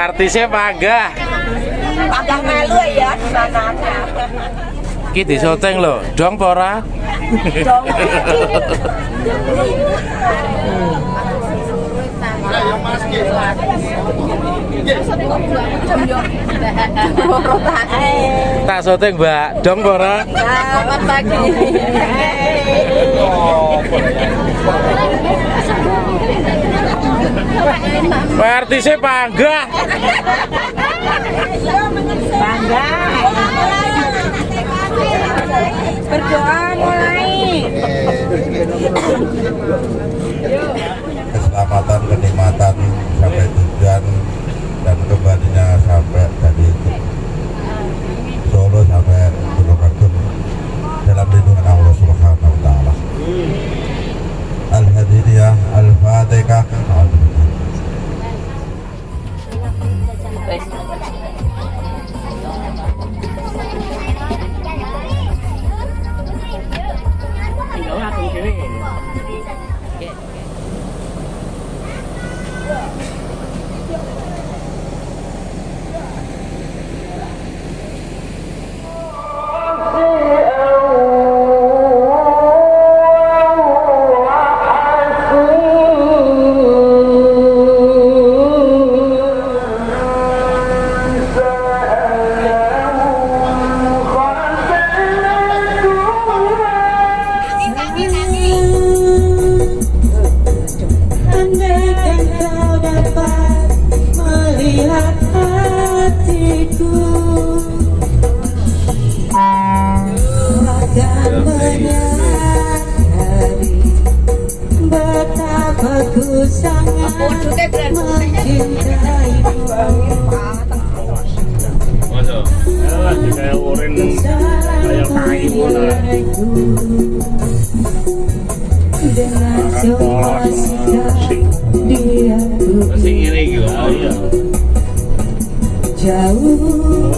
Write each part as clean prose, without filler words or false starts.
Artisnya Pagah. Pagah melu ya di mana. Ki disoteng lho, dong pora. Dong. Tak syuting Mbak, dong pora. Selamat pagi. Artisnya Pagah. Berdoa mulai. Keselamatan, kenikmatan sampai tujuan dan kembalinya sampai dari Solo sampai Gunung Agung dalam lindungan Allah Subhanahu wa taala. Al-Hadidiyah Al-Fatihah.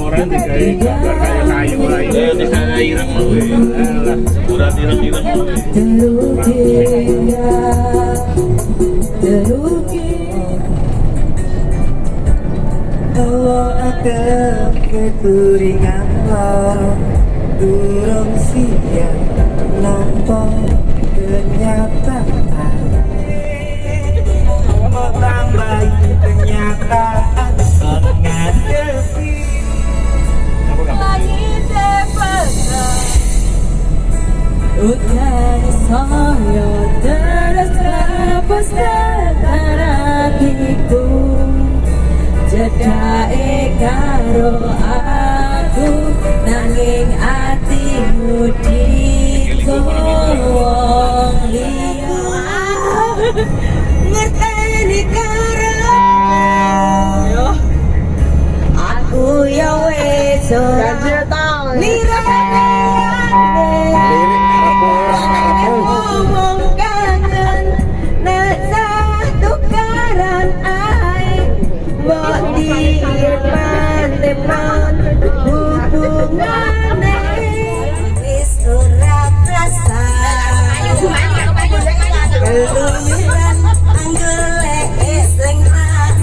Orang digawe gambar kayu di sana ireng loh. Udah ireng-ireng. Akan keturingan lo durung siang nampak kenyataan tambahi kenyataan menghadapi Langit terbakar. udah saya terus hapus kata hatiku jedake karo aku nanging atimu digowong liya ngerteni karo aku ya wis ora ngomong kangen nek satu karan ae mbok diman hubungane wis ora rasa keluyuran anggolek sing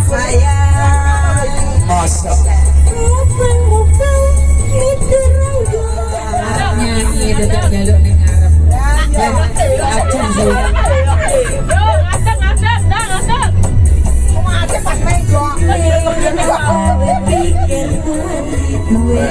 sayang Masa mubeng miterang nyanyi dedek jaluk ning arep acan dulu pikir duwe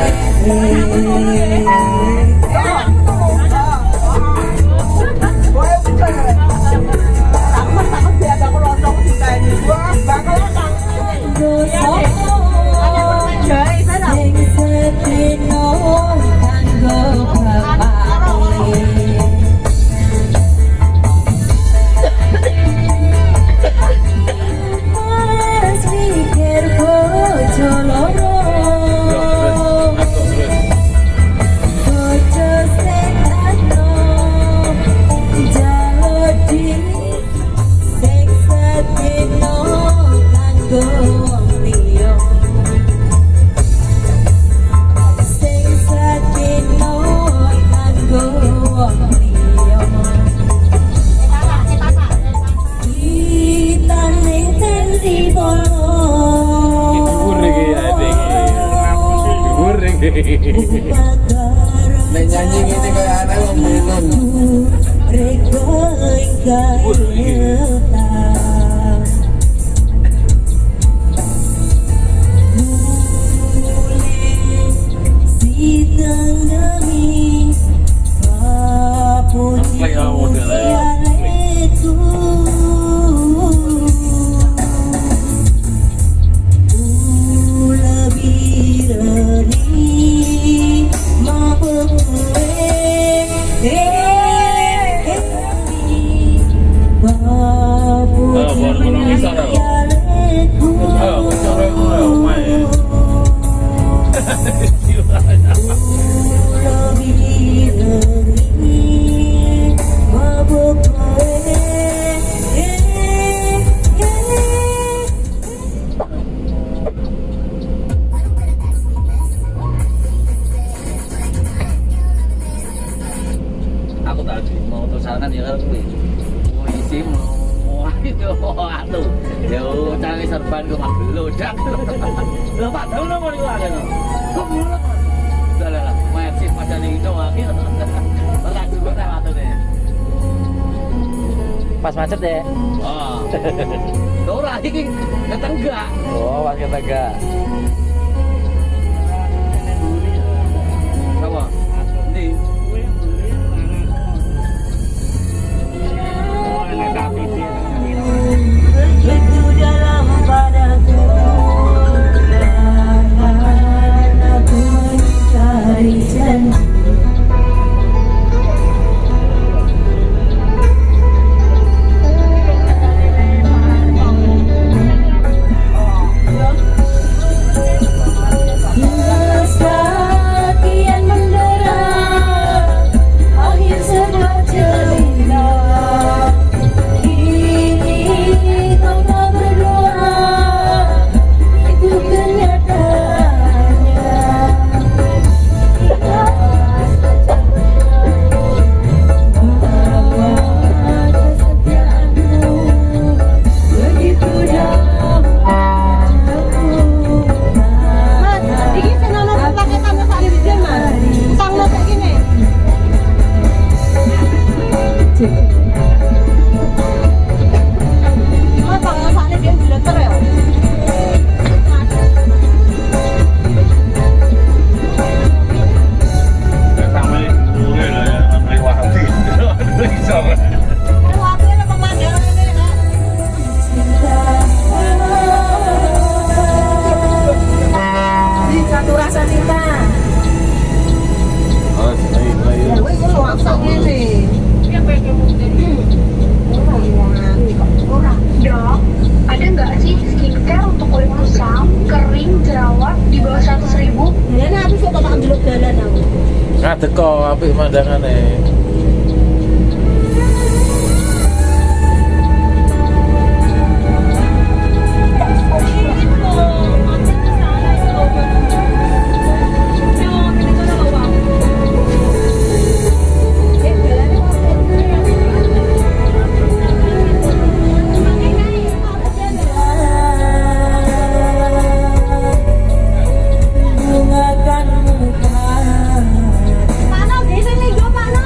Aku tadi mau tersangan ya kan gue mau isi mau itu atuh yo cari serban gue mah belodak lo pak dong mau ada no kok belum udah lah main sih pada nih itu akhir berat juga dah atuh deh Pas macet ya? oh Dora ini ketenggak Oh, pas ketenggak. apa ini Itu dalam padaku takkan aku mencari janji. Sekian mendera, akhir sebuah cerita. Kini kau tak berdoa, itu kenyataannya. Betapa kesetiaanmu begitu dalam padaku. Iki senama pakai tanda sari di Jerman. Tangno kayak gini. Oh, tangno sari dia bileter ya. Sampai dulu lah ya, melewati. Bisa kan? Waktu ada pemandangan ini kan. Di satu rasa cinta. Oh, baik. Wih, gue langsung ini. Dok, ada nggak sih skincare untuk kulit kusam, kering, jerawat di bawah 100.000? Ya, nah aku suka tak ambil jalan aku. Ngadek kok apik pemandangannya. Bungakan muka Mana di sini juga mana?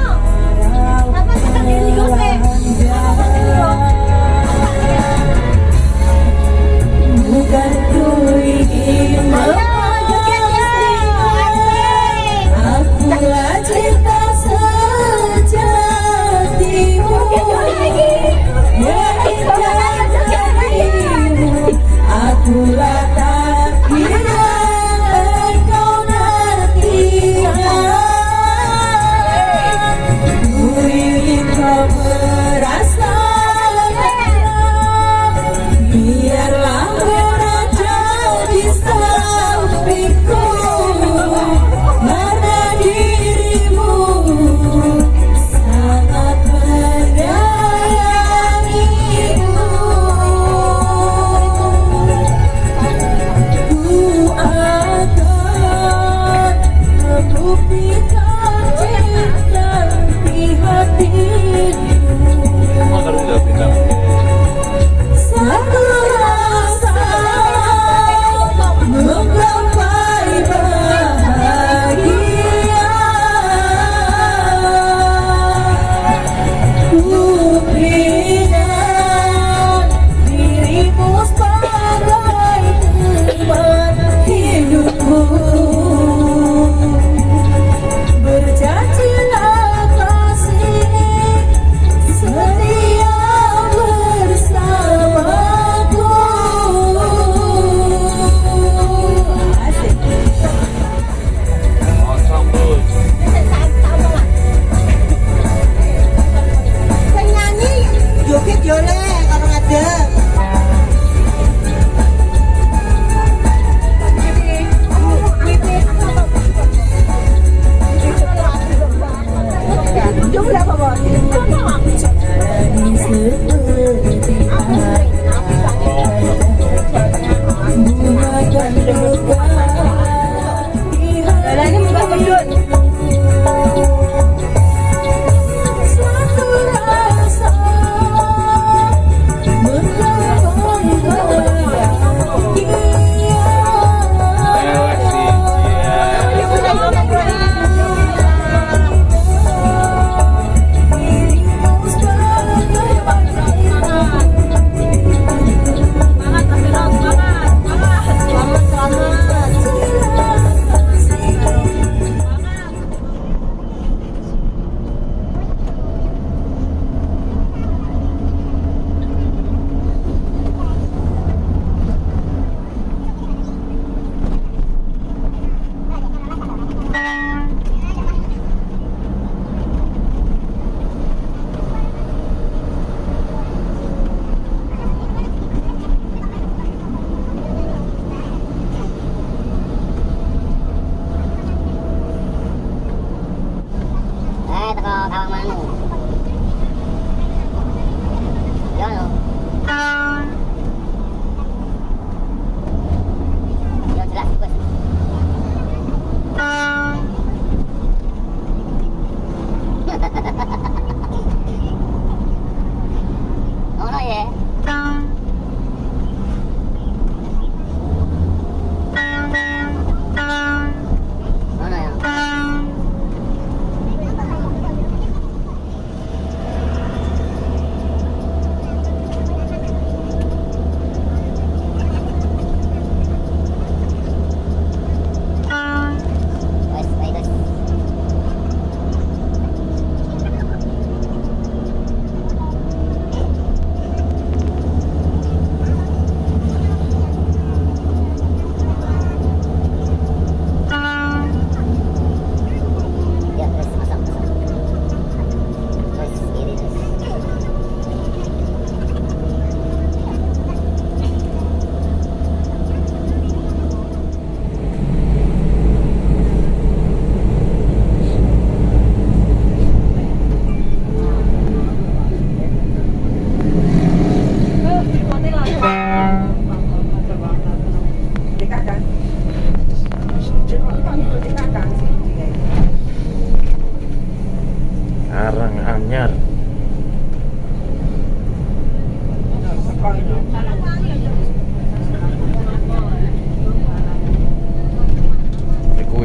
Kuwi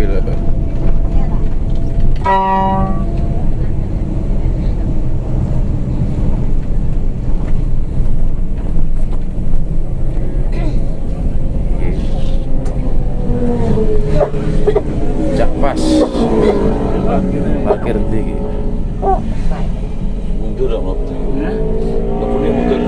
lho. Jak pas. Parkir ndi iki? Mundur dong, lo. Lo punya mundur.